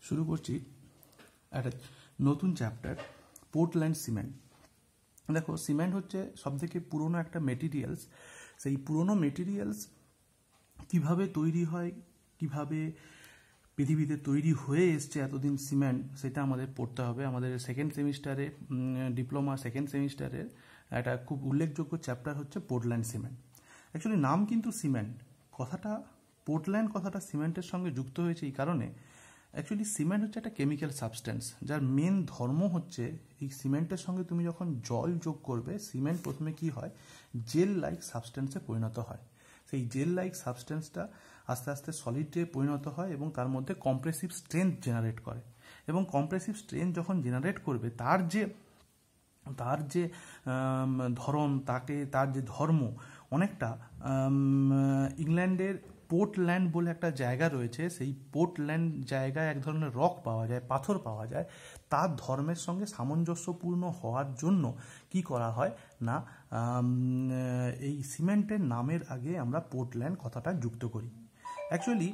শুরু করছি একটা নতুন চ্যাপ্টার, পোর্টল্যান্ড সিমেন্ট। দেখো, সিমেন্ট হচ্ছে সবথেকে পুরনো একটা মেটেরিয়ালস। সেই পুরনো মেটেরিয়ালস কিভাবে তৈরি হয়, কিভাবে পৃথিবীতে তৈরি হয়ে এসছে এতদিন সিমেন্ট, সেটা আমাদের পড়তে হবে। আমাদের সেকেন্ড সেমিস্টারে, ডিপ্লোমা সেকেন্ড সেমিস্টারের একটা খুব উল্লেখযোগ্য চ্যাপ্টার হচ্ছে পোর্টল্যান্ড সিমেন্ট। অ্যাকচুয়ালি নাম কিন্তু সিমেন্ট, কথাটা পোর্টল্যান্ড কথাটা সিমেন্টের সঙ্গে যুক্ত হয়েছে এই কারণে, অ্যাকচুয়ালি সিমেন্ট হচ্ছে একটা কেমিক্যাল সাবস্টেন্স, যার মেন ধর্ম হচ্ছে এই সিমেন্টের সঙ্গে তুমি যখন জল যোগ করবে, সিমেন্ট প্রথমে কি হয়, জেল লাইক সাবস্টেন্সে পরিণত হয়। সেই জেল লাইক সাবস্টেন্সটা আস্তে আস্তে সলিডে পরিণত হয় এবং তার মধ্যে কম্প্রেসিভ স্ট্রেংথ জেনারেট করে। এবং কম্প্রেসিভ স্ট্রেংথ যখন জেনারেট করবে, তার যে ধরন, তার যে ধর্ম অনেকটা ইংল্যান্ডের পোর্টল্যান্ড বলে একটা জায়গা রয়েছে, সেই পোর্টল্যান্ড জায়গায় এক ধরনের রক পাওয়া যায়, পাথর পাওয়া যায়, তার ধর্মের সঙ্গে সামঞ্জস্যপূর্ণ হওয়ার জন্য কি করা হয় না, এই সিমেন্টের নামের আগে আমরা পোর্টল্যান্ড কথাটা যুক্ত করি। অ্যাকচুয়ালি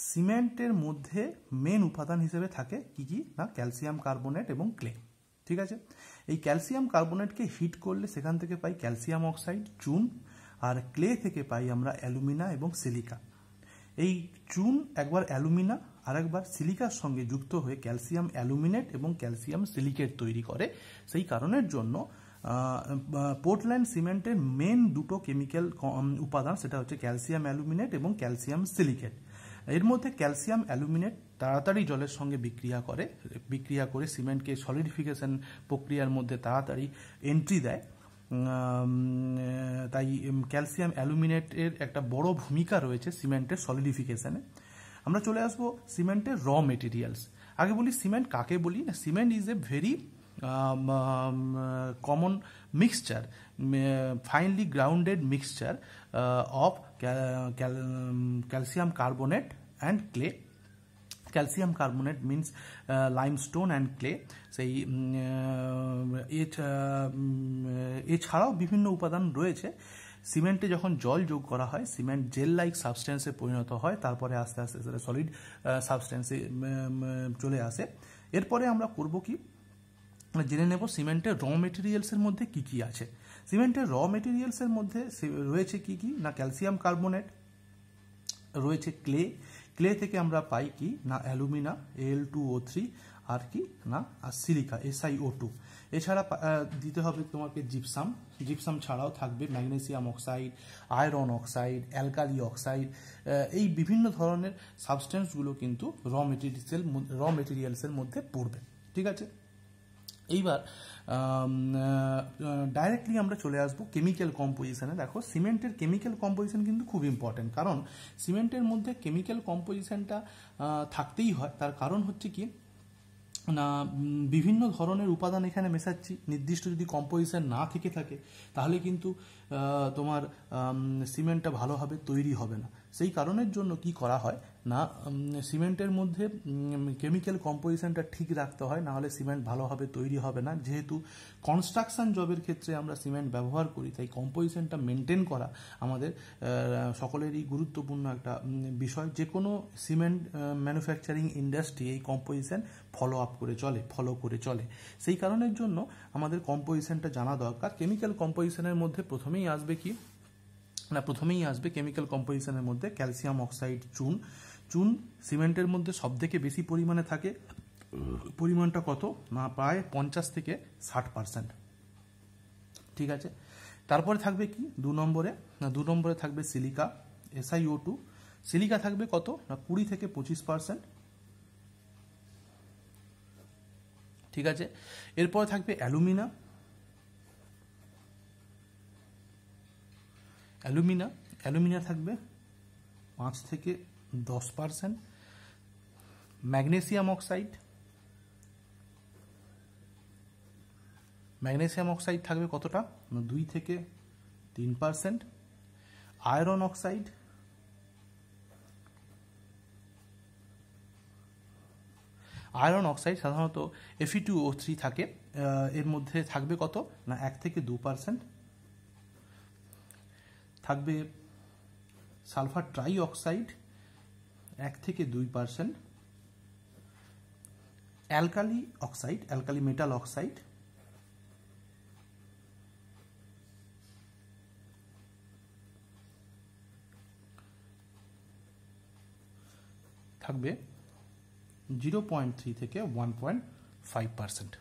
সিমেন্টের মধ্যে মেন উপাদান হিসেবে থাকে কি না, ক্যালসিয়াম কার্বনেট এবং ক্লে। ঠিক আছে, এই ক্যালসিয়াম কার্বনেটকে হিট করলে সেখান থেকে পাই ক্যালসিয়াম অক্সাইড, চুন, আর ক্লে থেকে পাই আমরা অ্যালুমিনা এবং সিলিকা। এই চুন একবার অ্যালুমিনা আর একবার সিলিকার সঙ্গে যুক্ত হয়ে ক্যালসিয়াম অ্যালুমিনেট এবং ক্যালসিয়াম সিলিকেট তৈরি করে। সেই কারণের জন্য পোর্টল্যান্ড সিমেন্টের মেন দুটো কেমিক্যাল উপাদান, সেটা হচ্ছে ক্যালসিয়াম অ্যালুমিনেট এবং ক্যালসিয়াম সিলিকেট। এর মধ্যে ক্যালসিয়াম অ্যালুমিনেট তাড়াতাড়ি জলের সঙ্গে বিক্রিয়া করে সিমেন্টকে সলিডিফিকেশন প্রক্রিয়ার মধ্যে তাড়াতাড়ি এন্ট্রি দেয়। তাই ক্যালসিয়াম অ্যালুমিনেটের একটা বড় ভূমিকা রয়েছে সিমেন্টের সলিডিফিকেশনে। আমরা চলে আসবো সিমেন্টের র মেটেরিয়ালস। আগে বলি সিমেন্ট কাকে বলি না। Cement is a very common mixture, finely grounded mixture of calcium carbonate and clay. Calcium carbonate means limestone and clay. সেই এছাড়াও বিভিন্ন উপাদান রয়েছে। সিমেন্টে যখন জল যোগ করা হয়, সিমেন্ট জেল লাইক সাবস্টেন্সে পরিণত হয়, তারপরে আস্তে আস্তে সেটা সলিড সাবস্টেন্সে চলে আসে। এরপরে আমরা করব কি, জেনে নেব সিমেন্টের র মেটেরিয়ালসের মধ্যে কি কি আছে। সিমেন্টের র মেটেরিয়ালসের মধ্যে রয়েছে কি কি না, ক্যালসিয়াম কার্বনেট রয়েছে, ক্লে থেকে আমরা পাই কি না অ্যালুমিনা Al2O3, আর কি না আর সিলিকা SiO2। এছাড়া দিতে হবে তোমাকে জিপসাম ছাড়াও থাকবে magnesium oxide, iron oxide, alkali oxide. এই বিভিন্ন ধরনের সাবস্টেন্সগুলো কিন্তু র মেটেরিয়ালসের মধ্যে পড়বে। ঠিক আছে, এইবার ডাইরেক্টলি আমরা চলে আসবো কেমিক্যাল কম্পোজিশনে। দেখো, সিমেন্টের কেমিক্যাল কম্পোজিশন কিন্তু খুব ইম্পর্টেন্ট, কারণ সিমেন্টের মধ্যে কেমিক্যাল কম্পোজিশনটা থাকতেই হয়। তার কারণ হচ্ছে কি না, বিভিন্ন ধরনের উপাদান এখানে মেশাচ্ছি। নির্দিষ্ট যদি কম্পোজিশন না থেকে থাকে, তাহলে কিন্তু তোমার সিমেন্টটা ভালোভাবে তৈরি হবে না। সেই কারণের জন্য কি করা হয় না, সিমেন্টের মধ্যে কেমিক্যাল কম্পোজিশনটা ঠিক রাখতে হয়, নাহলে সিমেন্ট ভালোভাবে তৈরি হবে না। যেহেতু কনস্ট্রাকশন জবের ক্ষেত্রে আমরা সিমেন্ট ব্যবহার করি, তাই কম্পোজিশনটা মেনটেন করা আমাদের সকলেরই গুরুত্বপূর্ণ একটা বিষয়। যে কোনো সিমেন্ট ম্যানুফ্যাকচারিং ইন্ডাস্ট্রি এই কম্পোজিশন ফলো করে চলে। সেই কারণের জন্য আমাদের কম্পোজিশনটা জানা দরকার। কেমিক্যাল কম্পোজিশনের মধ্যে প্রথমেই আসবে কেমিক্যাল কম্পোজিশনের মধ্যে ক্যালসিয়াম অক্সাইড, চুন সিমেন্টের মধ্যে সবথেকে বেশি পরিমাণে থাকে। পরিমাণটা কত না, প্রায় 50 থেকে 60%। ঠিক আছে, তারপরে থাকবে কি দু নম্বরে থাকবে সিলিকা SiO2। সিলিকা থাকবে কত না 20 থেকে 25%। ঠিক আছে, এরপরে থাকবে অ্যালুমিনা থাকবে 5 থেকে 10%। ম্যাগনেসিয়াম অক্সাইড থাকবে কতটা, 2 থেকে 3%। আয়রন অক্সাইড সাধারণত Fe2O3 থাকে, এর মধ্যে থাকবে কত না 1 থেকে 2%। থাকবে সালফার ট্রাই অক্সাইড 1 থেকে 2%। Alkali oxide, alkali metal oxide, থাকবে 0.3 থেকে 1.5%।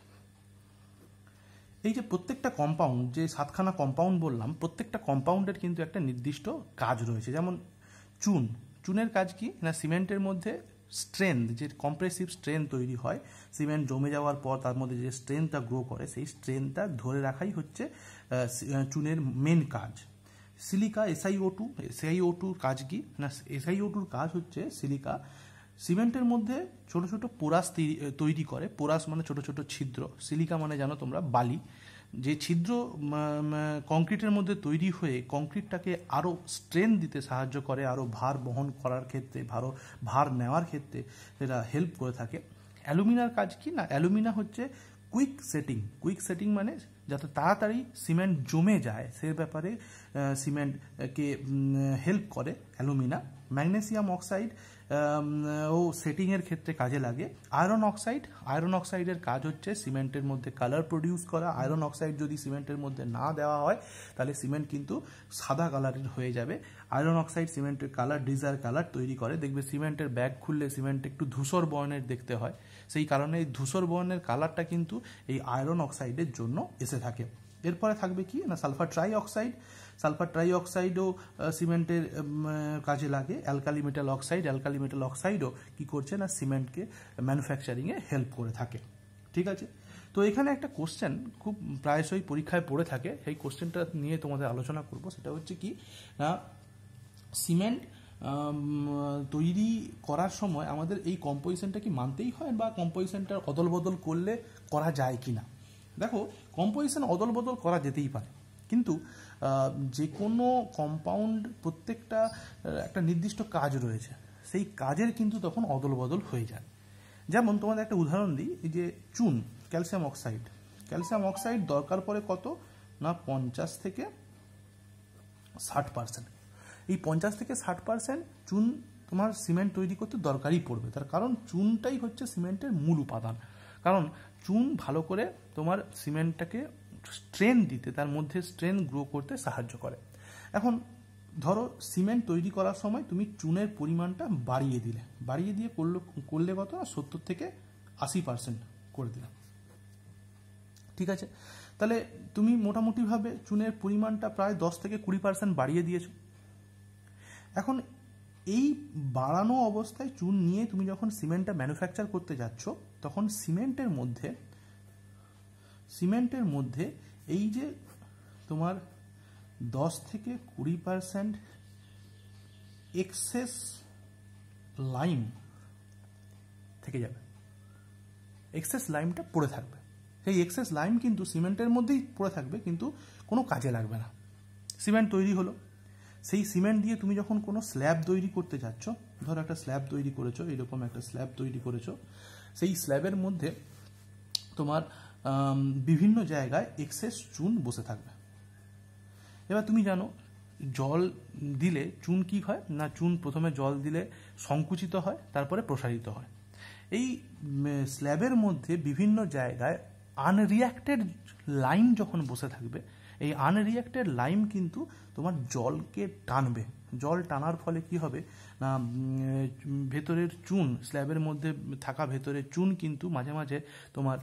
এই যে প্রত্যেকটা কম্পাউন্ড, যে 7খানা কম্পাউন্ড বললাম, প্রত্যেকটা কম্পাউন্ডের কিন্তু একটা নির্দিষ্ট কাজ রয়েছে। যেমন চুনের কাজ কি না, সিমেন্টের মধ্যে স্ট্রেংথ, যে কম্প্রেসিভ স্ট্রেংথ তৈরি হয়, সিমেন্ট জমে যাওয়ার পর তার মধ্যে যে স্ট্রেংথটা গ্রো করে, সেই স্ট্রেংথটা ধরে রাখাই হচ্ছে চুনের মেন কাজ। সিলিকা SiO2, SiO2 কাজ কি না, SiO2 কাজ হচ্ছে সিলিকা সিমেন্টের মধ্যে ছোট ছোট পোরাস তৈরি করে। পোরাস মানে ছোট ছোট ছিদ্র, সিলিকা মানে জানো তোমরা বালি। যে ছিদ্র কংক্রিটের মধ্যে তৈরি হয়ে কংক্রিটটাকে আরও স্ট্রেংথ দিতে সাহায্য করে, আরও ভার বহন করার ক্ষেত্রে, ভার নেওয়ার ক্ষেত্রে এটা হেল্প করে থাকে। অ্যালুমিনার কাজ কি না, অ্যালুমিনা হচ্ছে কুইক সেটিং মানে যাতে তাড়াতাড়ি সিমেন্ট জমে যায় সে ব্যাপারে সিমেন্টকে হেল্প করে অ্যালুমিনা। ম্যাগনেসিয়াম অক্সাইড ও সেটিংয়ের ক্ষেত্রে কাজে লাগে। আয়রন অক্সাইডের কাজ হচ্ছে সিমেন্টের মধ্যে কালার প্রডিউস করা। আয়রন অক্সাইড যদি সিমেন্টের মধ্যে না দেওয়া হয় তাহলে সিমেন্ট কিন্তু সাদা কালারের হয়ে যাবে। আয়রন অক্সাইড সিমেন্টের কালার, ডিজায়ার কালার তৈরি করে। দেখবে সিমেন্টের ব্যাগ খুললে সিমেন্ট একটু ধূসর বর্ণের দেখতে হয়, সেই কারণে এই ধূসর বর্ণের কালারটা কিন্তু এই আয়রন অক্সাইডের জন্য এসে থাকে। এরপরে থাকবে কি না, সালফার ট্রাই অক্সাইডও সিমেন্টের কাজে লাগে। অ্যালকালি মেটাল অক্সাইডও কী করছে না, সিমেন্টকে ম্যানুফ্যাকচারিংয়ে হেল্প করে থাকে। ঠিক আছে, তো এখানে একটা কোশ্চেন খুব প্রায়শই পরীক্ষায় পড়ে থাকে, সেই কোশ্চেনটা নিয়ে তোমাদের আলোচনা করব। সেটা হচ্ছে কি না, সিমেন্ট তৈরি করার সময় আমাদের এই কম্পোজিশনটা কি মানতেই হয়, বা কম্পোজিশনটা অদল বদল করলে করা যায় কি না। দেখো, কম্পোজিশন অদল বদল করা যেতেই পারে, কিন্তু যে কোনো কম্পাউন্ড প্রত্যেকটা একটা নির্দিষ্ট কাজ রয়েছে, সেই কাজের কিন্তু তখন অদল বদল হয়ে যায়। যেমন তোমাদের একটা উদাহরণ দিই, এই যে চুন, ক্যালসিয়াম অক্সাইড দরকার পড়ে কত না 50 থেকে 60%। এই 50 থেকে 60% চুন তোমার সিমেন্ট তৈরি করতে দরকারই পড়বে। তার কারণ চুনটাই হচ্ছে সিমেন্টের মূল উপাদান। কারণ চুন ভালো করে তোমার সিমেন্টটাকে স্ট্রেন দিতে, তার মধ্যে স্ট্রেন গ্রো করতে সাহায্য করে। এখন ধরো সিমেন্ট তৈরি করার সময় তুমি চুনের পরিমাণটা বাড়িয়ে দিয়ে করলে কত না 70 থেকে 80% করে দিলাম। ঠিক আছে, তাহলে তুমি মোটামুটিভাবে চুনের পরিমাণটা প্রায় 10 থেকে 20% বাড়িয়ে দিয়েছো। এখন এই বাড়ানো অবস্থায় চুন নিয়ে তুমি যখন সিমেন্টটা ম্যানুফ্যাকচার করতে যাচ্ছ, তখন সিমেন্টের মধ্যে এই যে তোমার 10 থেকে 20% এক্সেস লাইম থেকে যাবে, এক্সেস লাইমটা পড়ে থাকবে। সেই এক্সেস লাইম কিন্তু সিমেন্টের মধ্যেই পড়ে থাকবে, কিন্তু কোনো কাজে লাগবে না। সিমেন্ট তৈরি হলো, সেই সিমেন্ট দিয়ে তুমি যখন কোনো স্ল্যাব তৈরি করতে যাচ্ছ, ধরো একটা স্ল্যাব তৈরি করেছো, এরকম একটা স্ল্যাব তৈরি করেছো, সেই স্ল্যাবের মধ্যে তোমার বিভিন্ন জায়গায় এক্সেস চুন বসে থাকবে। এবার তুমি জানো জল দিলে চুন কি হয় না, চুন প্রথমে জল দিলে সংকুচিত হয়, তারপরে প্রসারিত হয়। এই স্ল্যাবের মধ্যে বিভিন্ন জায়গায় আনরিয়াক্টেড লাইম যখন বসে থাকবে, এই আনরিয়াক্টেড লাইম কিন্তু তোমার জলকে টানবে। জল টানার ফলে কি হবে না, ভেতরের চুন, স্ল্যাবের মধ্যে থাকা ভেতরের চুন কিন্তু মাঝে মাঝে তোমার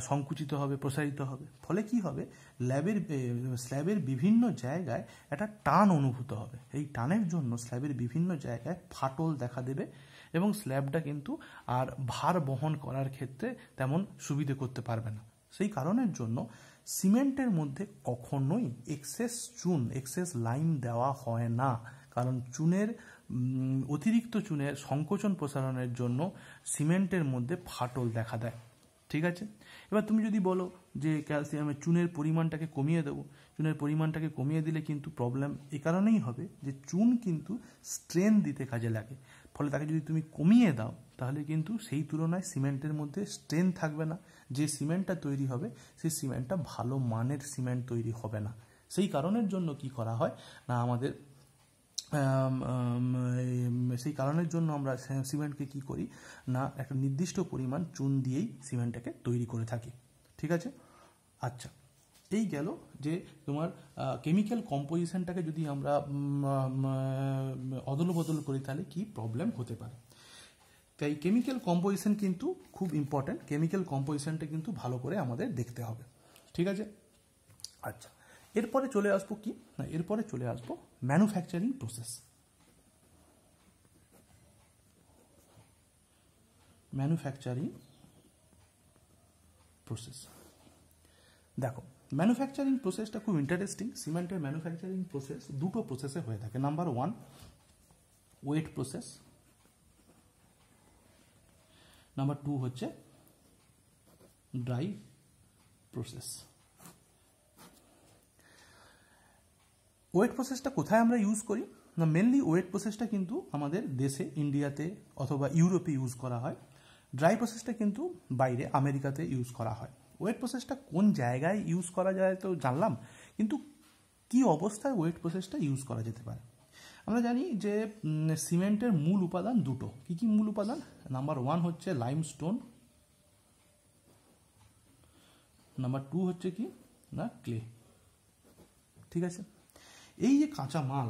সংকুচিত হবে, প্রসারিত হবে। ফলে কি হবে, স্ল্যাবের বিভিন্ন জায়গায় একটা টান অনুভূত হবে। এই টানের জন্য স্ল্যাবের বিভিন্ন জায়গায় ফাটল দেখা দেবে এবং স্ল্যাবটা কিন্তু আর ভার বহন করার ক্ষেত্রে তেমন সুবিধে করতে পারবে না। সেই কারণের জন্য সিমেন্টের মধ্যে কখনোই এক্সেস লাইম দেওয়া হয় না। কারণ অতিরিক্ত চুনের সংকোচন প্রসারণের জন্য সিমেন্টের মধ্যে ফাটল দেখা দেয়। ঠিক আছে, এবার তুমি যদি বলো যে ক্যালসিয়ামের চুনের পরিমাণটাকে কমিয়ে দেবো, চুনের পরিমাণটাকে কমিয়ে দিলে কিন্তু প্রবলেম এই কারণেই হবে যে চুন কিন্তু স্ট্রেন দিতে কাজে লাগে। ফলে তাকে যদি তুমি কমিয়ে দাও তাহলে কিন্তু সেই তুলনায় সিমেন্টের মধ্যে স্ট্রেন থাকবে না। যে সিমেন্টটা তৈরি হবে সেই সিমেন্টটা ভালো মানের সিমেন্ট তৈরি হবে না। সেই কারণের জন্য কি করা হয় না, আমাদের সেই কারণের জন্য আমরা সিমেন্টকে কি করি না একটা নির্দিষ্ট পরিমাণ চুন দিয়েই সিমেন্টটাকে তৈরি করে থাকি। ঠিক আছে। আচ্ছা, এই গেল যে তোমার কেমিক্যাল কম্পোজিশনটাকে যদি আমরা অদল বদল করি তাহলে কি প্রবলেম হতে পারে। তাই কেমিক্যাল কম্পোজিশন কিন্তু খুব ইম্পর্ট্যান্ট, কেমিক্যাল কম্পোজিশনটা কিন্তু ভালো করে আমাদের দেখতে হবে। ঠিক আছে। আচ্ছা, এরপরে চলে আসবো কি না, এরপরে চলে আসবো ম্যানুফ্যাকচারিং প্রসেস। ম্যানুফ্যাকচারিং প্রসেস, দেখো ম্যানুফ্যাকচারিং প্রসেসটা খুব ইন্টারেস্টিং। সিমেন্টের ম্যানুফ্যাকচারিং প্রসেস দুটো প্রসেসে হয়ে থাকে। নাম্বার 1 ওয়েট প্রসেস, নাম্বার 2 হচ্ছে ড্রাই প্রসেস। ওয়েট প্রসেসটা কোথায় আমরা ইউজ করি না, মেনলি ওয়েট প্রসেসটা কিন্তু আমাদের দেশে ইন্ডিয়াতে অথবা ইউরোপে ইউজ করা হয়। ড্রাই প্রসেসটা কিন্তু বাইরে আমেরিকাতে ইউজ করা হয়। ওয়েট প্রসেসটা কোন জায়গায় ইউজ করা যায় তো জানলাম, কিন্তু কি অবস্থায় ওয়েট প্রসেসটা ইউজ করা যেতে পারে। আমরা জানি যে সিমেন্টের মূল উপাদান দুটো। কি কি মূল উপাদান? নাম্বার 1 হচ্ছে লাইমস্টোন, নাম্বার 2 হচ্ছে কি না ক্লে। ঠিক আছে। এই যে কাঁচা মাল,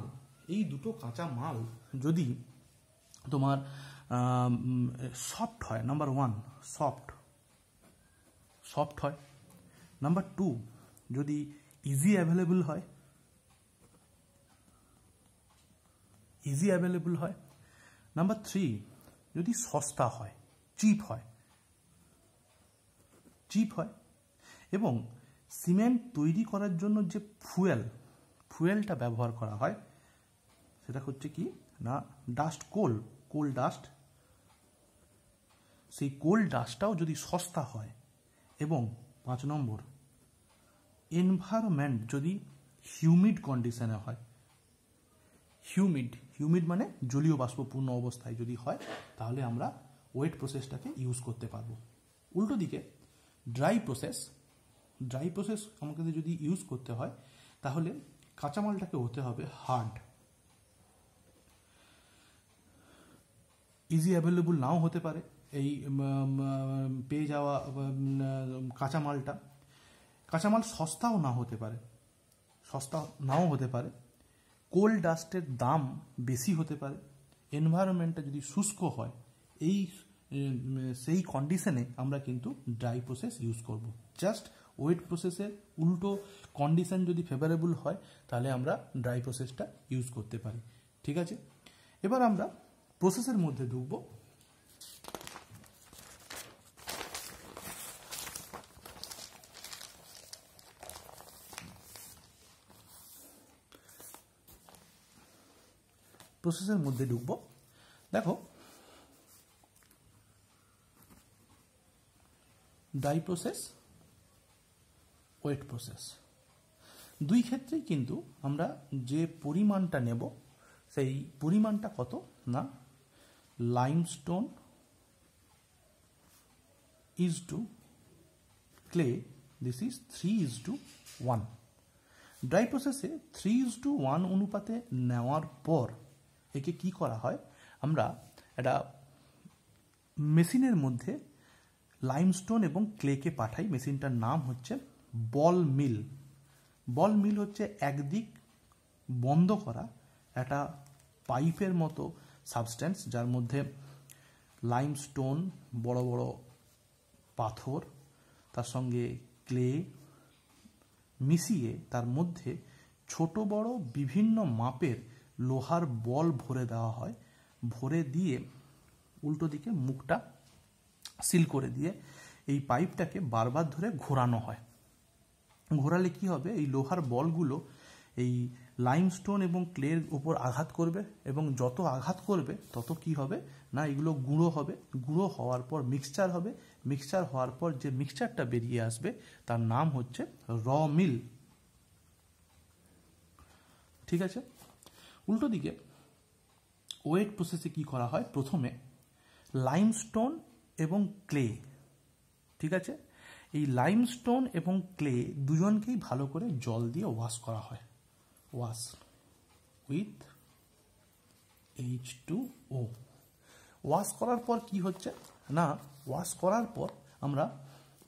এই দুটো কাঁচা মাল যদি তোমার সফট হয়, নাম্বার 1 সফট হয়, নাম্বার 2 যদি ইজি অ্যাভেলেবল হয়, নাম্বার 3 যদি সস্তা হয়, চিপ হয়, এবং সিমেন্ট তৈরি করার জন্য যে ফুয়েলটা ব্যবহার করা হয় সেটা হচ্ছে কি না ডাস্ট, কোল ডাস্ট। সেই কোল ডাস্টটাও যদি সস্তা হয়, এবং 5 নম্বর এনভায়রনমেন্ট যদি হিউমিড কন্ডিশনে হয়, হিউমিড মানে জলীয় বাষ্পপূর্ণ অবস্থায় যদি হয়, তাহলে আমরা ওয়েট প্রসেসটাকে ইউজ করতে পারবো। উল্টো দিকে ড্রাই প্রসেস আমাকে যদি ইউজ করতে হয়, তাহলে কাঁচামালটাকে হতে হবে হার্ড, ইজি অ্যাভেলেবল নাও হতে পারে এই পেয়ে যাওয়া কাঁচামাল সস্তাও নাও হতে পারে, কোল ডাস্টের দাম বেশি হতে পারে, এনভায়রনমেন্টটা যদি শুষ্ক হয়, সেই কন্ডিশনে আমরা কিন্তু ড্রাই প্রসেস ইউজ করব। জাস্ট ওয়েট প্রসেসের উল্টো কন্ডিশন যদি ফেভারেবল হয়, তাহলে আমরা ড্রাই প্রসেসটা ইউজ করতে পারি। ঠিক আছে। এবার আমরা প্রসেসের মধ্যে ঢুকবো। দেখো ড্রাই প্রসেস, ওয়েট প্রসেস, দুই ক্ষেত্রেই কিন্তু আমরা যে পরিমাণটা নেব সেই পরিমাণটা কত না limestone is to clay, this is 3:1। Dry প্রসেসে 3:1 অনুপাতে নেওয়ার পর একে কি করা হয়, আমরা একটা মেশিনের মধ্যে লাইমস্টোন এবং ক্লেকে পাঠাই। মেশিনটার নাম হচ্ছে বল মিল হচ্ছে একদিক বন্ধ করা একটা পাইপের মতো সাবস্ট্যান্স, যার মধ্যে লাইমস্টোন, বড় বড় পাথর, তার সঙ্গে ক্লে মিশিয়ে তার মধ্যে ছোট বড় বিভিন্ন মাপের লোহার বল ভরে দেওয়া হয়। ভরে দিয়ে উল্টো দিকে মুখটা সিল করে দিয়ে এই পাইপটাকে বারবার ধরে ঘোরানো হয়। ঘোরালে কি হবে, এই লোহার বলগুলো এই লাইমস্টোন এবং ক্লের উপর আঘাত করবে, এবং যত আঘাত করবে তত কি হবে না এগুলো গুঁড়ো হবে। গুঁড়ো হওয়ার পর মিক্সচার হওয়ার পর যে মিক্সচারটা বেরিয়ে আসবে তার নাম হচ্ছে র মিল। ঠিক আছে। উল্টো দিকে ওয়েট প্রসেসে কি করা হয়, প্রথমে লাইমস্টোন এবং ক্লে, ঠিক আছে, এই লাইমস্টোন এবং ক্লে দুজনকেই ভালো করে জল দিয়ে ওয়াশ করা হয়, ওয়াশ উইথ H2O। ওয়াশ করার পর কি হচ্ছে না, ওয়াশ করার পর আমরা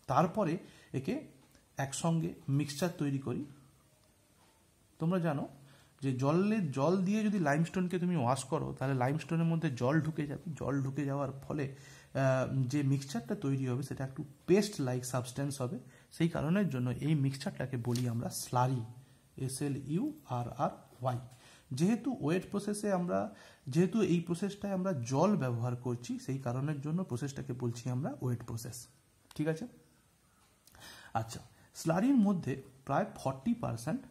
তারপরে একে একসঙ্গে মিক্সচার তৈরি করি। তোমরা জানো যে জল দিয়ে যদি লাইমস্টোনকে তুমি ওয়াশ করো তাহলে লাইমস্টোনের মধ্যে জল ঢুকে যাবে, জল ঢুকে যাওয়ার ফলে যে মিক্সচারটা তৈরি হবে সেটা একটু পেস্ট লাইক সাবস্টেন্স হবে। সেই কারণের জন্য এই মিক্সচারটাকে বলি আমরা স্লারি, SLURRY। যেহেতু ওয়েট প্রসেসে যেহেতু এই প্রসেসটায় আমরা জল ব্যবহার করছি, সেই কারণের জন্য প্রসেসটাকে বলছি আমরা ওয়েট প্রসেস। ঠিক আছে। আচ্ছা, স্লারির মধ্যে প্রায় 40%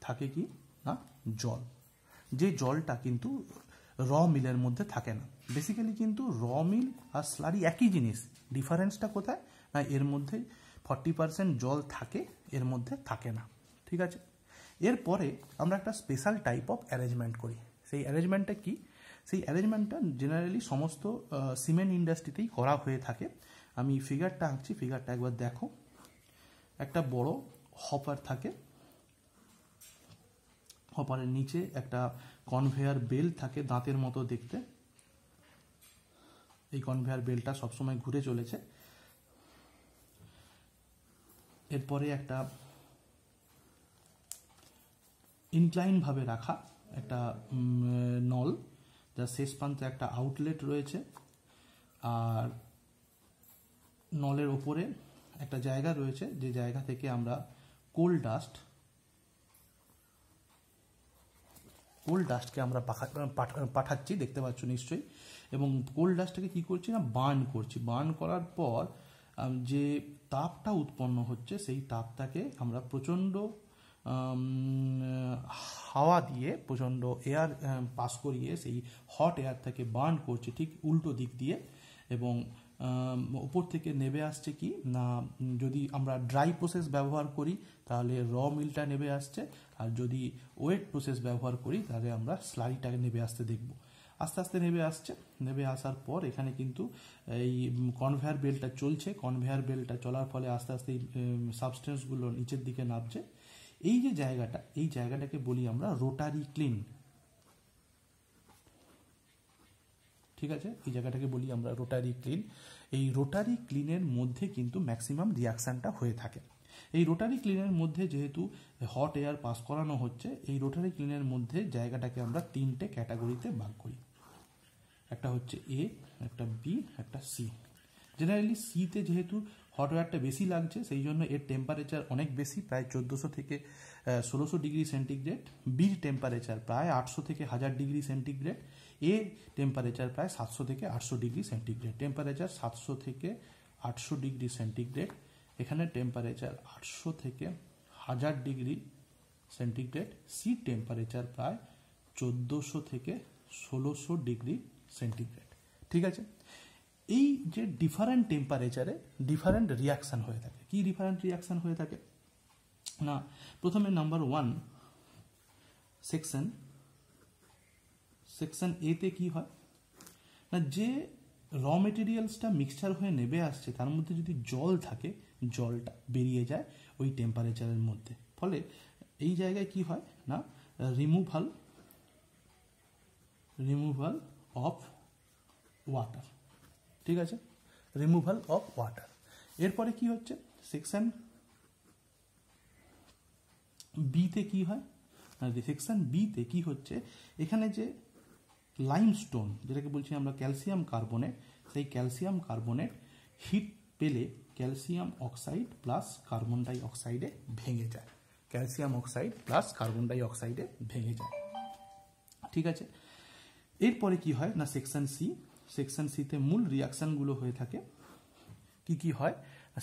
থাকে কি না জল, যে জলটা কিন্তু র মিলের মধ্যে থাকে না। বেসিক্যালি কিন্তু র মিল আর স্লারি একই জিনিস, ডিফারেন্সটা কোথায় না এর মধ্যে 40% জল থাকে, এর মধ্যে থাকে না। ঠিক আছে। এরপরে আমরা একটা স্পেশাল টাইপ অফ অ্যারেঞ্জমেন্ট করি। সেই অ্যারেঞ্জমেন্টটা কি? সেই অ্যারেঞ্জমেন্টটা জেনারেলি সমস্ত সিমেন্ট ইন্ডাস্ট্রিতেই করা হয়ে থাকে। আমি ফিগারটা আঁকছি, ফিগারটা একবার দেখো। একটা বড় হপার থাকে, হপারের নিচে একটা কনভেয়ার বেল্ট থাকে দাঁতের মতো দেখতে। এই কনভেয়ার বেল্টটা সবসময় ঘুরে চলেছে। এরপরে একটা ইনক্লাইন ভাবে রাখা একটা নল, যার শেষ প্রান্তে একটা আউটলেট রয়েছে, আর নলের ওপরে একটা জায়গা রয়েছে যে জায়গা থেকে আমরা কোল ডাস্টকে আমরা পাঠাচ্ছি, দেখতে পাচ্ছ নিশ্চয়ই। এবং কোল ডাস্টটাকে কি করছি না বার্ন করছি। বার্ন করার পর যে তাপটা উৎপন্ন হচ্ছে সেই তাপটাকে আমরা প্রচণ্ড হাওয়া দিয়ে, প্রচণ্ড এয়ার পাস করিয়ে সেই হট এয়ার থেকে বার্ন করছে ঠিক উল্টো দিক দিয়ে। এবং উপর থেকে নেমে আসছে কি না, যদি আমরা ড্রাই প্রসেস ব্যবহার করি তাহলে র মিলটা নেমে আসছে, আর যদি ওয়েট প্রসেস ব্যবহার করি তাহলে আমরা স্লারিটাকে নেমে আসতে দেখব। আস্তে আস্তে নেমে আসছে। নেমে আসার পর এখানে কিন্তু এই কনভেয়ার বেল্টটা চলছে। কনভেয়ার বেল্টটা চলার ফলে আস্তে আস্তে এই সাবস্টেন্সগুলো নিচের দিকে নামছে। এই যে জায়গাটা, এই জায়গাটাকে বলি আমরা রোটারি ক্লিন। ঠিক আছে, এই জায়গাটাকে বলি আমরা রোটারি ক্লিন। এই রোটারি ক্লিনের মধ্যে কিন্তু ম্যাক্সিমাম রিয়াকশানটা হয়ে থাকে। এই রোটারি ক্লিনের মধ্যে যেহেতু হট এয়ার পাস করানো হচ্ছে, এই রোটারি ক্লিনের মধ্যে জায়গাটাকে আমরা 3টে ক্যাটাগরিতে ভাগ করি। একটা হচ্ছে এ, একটা বি, একটা সি। জেনারেলি সিতে যেহেতু হট এয়ারটা বেশি লাগছে সেই জন্য এর টেম্পারেচার অনেক বেশি, প্রায় 1400 থেকে 1600 ডিগ্রি সেন্টিগ্রেড। বির টেম্পারেচার প্রায় 800 থেকে 1000 ডিগ্রি সেন্টিগ্রেড। এ টেম্পারেচার প্রায় 700 থেকে 800 ডিগ্রি সেন্টিগ্রেড। টেম্পারেচার 700 থেকে 800 ডিগ্রি সেন্টিগ্রেড। এখানে টেম্পারেচার 800 থেকে 1000 ডিগ্রি সেন্টিগ্রেড। সি টেম্পারেচার প্রায় 1400 থেকে 1600 ডিগ্রি সেন্টিগ্রেড। ঠিক আছে। এই যে ডিফারেন্ট টেম্পারেচারে ডিফারেন্ট রিয়াকশান হয়ে থাকে। কি ডিফারেন্ট রিয়াকশান হয়ে থাকে না, প্রথমে নাম্বার 1 সেকশন এতে কি হয় না, যে র মেটেরিয়ালসটা মিক্সচার হয়ে নেমে আসছে তার মধ্যে যদি জল থাকে, জলটা বেরিয়ে যায় ওই টেম্পারেচারের মধ্যে। ফলে এই জায়গায় কি হয় না, রিমুভাল অফ ওয়াটার। ঠিক আছে, রিমুভাল অফ ওয়াটার। এরপরে কি হচ্ছে, সেকশন বিতে কি হয়, সেকশন বিতে কি হচ্ছে, এখানে যে লাইমস্টোন যেটাকে বলছি আমরা ক্যালসিয়াম কার্বনেট, সেই ক্যালসিয়াম কার্বনেট হিট পেলে calcium oxide plus carbon die অক্সাইডে ভেঙে যায়। Calcium oxide plus carbon die অক্সাইডে ভেঙে যায়। ঠিক আছে। এরপরে কি হয় না, সেকশন সিতে মূল রিয়াকশানগুলো হয়ে থাকে। কি হয়,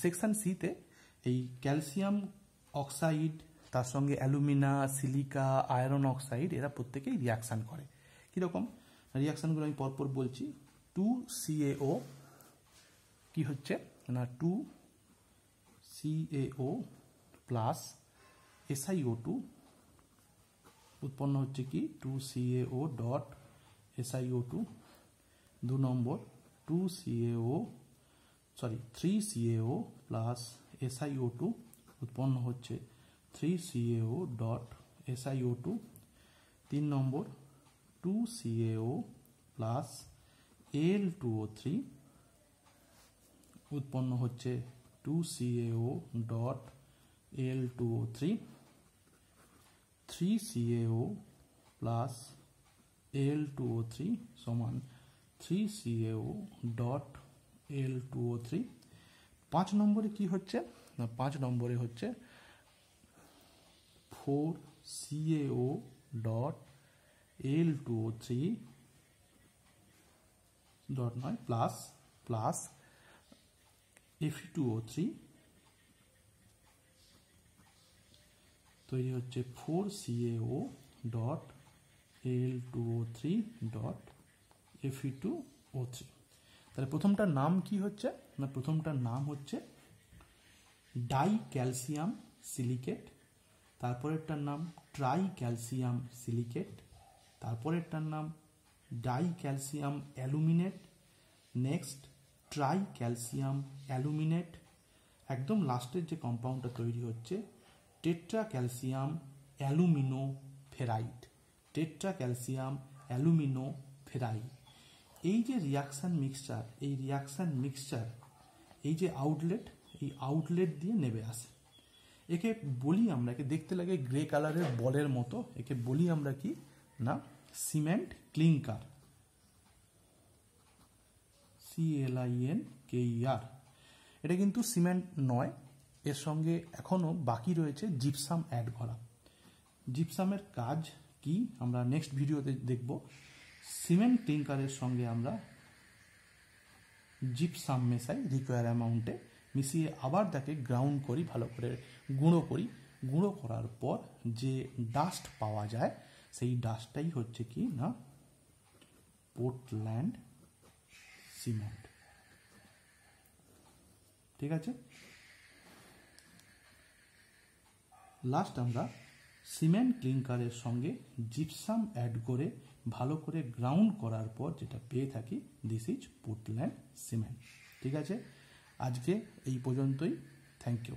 সেকশন সিতে এই ক্যালসিয়াম অক্সাইড তার সঙ্গে অ্যালুমিনা, সিলিকা, আয়রন অক্সাইড এরা প্রত্যেকেই রিয়াকশান করে। কীরকম রিয়াকশানগুলো আমি পরপর বলছি। 2CaO কি হচ্ছে না, 2CaO প্লাস SiO2 উৎপন্ন হচ্ছে কি 2CaO ডট SiO2। 2 নম্বর 3CaO প্লাস SiO2 উৎপন্ন হচ্ছে 3CaO ডট SiO2। 3 নম্বর 2CaO প্লাস Al2O3 উৎপন্ন হচ্ছে 2CaO dot Al2O3, 3CaO plus Al2O3 সমান 3CaO ডট Al2O3। 5 নম্বরে কি হচ্ছে না, 5 নম্বরে হচ্ছে 4CaO ডট Al2O3 ডট নয় প্লাস প্লাস Fe2O3 তৈরি হচ্ছে 4CaO dot Al2O3 dot Fe2O3। তাহলে প্রথমটার নাম কি হচ্ছে না, প্রথমটার নাম হচ্ছে ডাই ক্যালসিয়াম সিলিকেট, তারপরেরটার নাম ট্রাই ক্যালসিয়াম সিলিকেট, তারপরেরটার নাম di calcium aluminate, next tri calcium aluminate, একদম লাস্টের যে কম্পাউন্ডটা তৈরি হচ্ছে tetra calcium alumino ferrite, tetra calcium alumino ferrite. এই যে রিয়াকশান মিক্সচার, এই রিয়াকশান মিক্সচার এই যে আউটলেট, এই আউটলেট দিয়ে নেমে আসে। একে বলি আমরা, একে দেখতে লাগে গ্রে কালারের বলের মতো, একে বলি আমরা কি না সিমেন্ট ক্লিংকার, CLINKER। এটা কিন্তু সিমেন্ট নয়, এর সঙ্গে এখনো বাকি রয়েছে জিপসাম অ্যাড করা। জিপসামের কাজ কি আমরা নেক্সট ভিডিওতে দেখব। সিমেন্ট ক্লিংকারের সঙ্গে আমরা জিপসাম মেশাই রিকোয়ার অ্যামাউন্টে, মিশিয়ে আবার তাকে গ্রাউন্ড করি, ভালো করে গুঁড়ো করি। গুঁড়ো করার পর যে ডাস্ট পাওয়া যায় সেই ডাস্টটাই হচ্ছে কি না পোর্টল্যান্ড সিমেন্ট। ঠিক আছে, লাস্ট আমরা সিমেন্ট ক্লিংকারের সঙ্গে জিপসাম অ্যাড করে ভালো করে গ্রাউন্ড করার পর যেটা পেয়ে থাকি দিস ইজ পোর্টল্যান্ড সিমেন্ট। ঠিক আছে, আজকে এই পর্যন্তই। Thank you.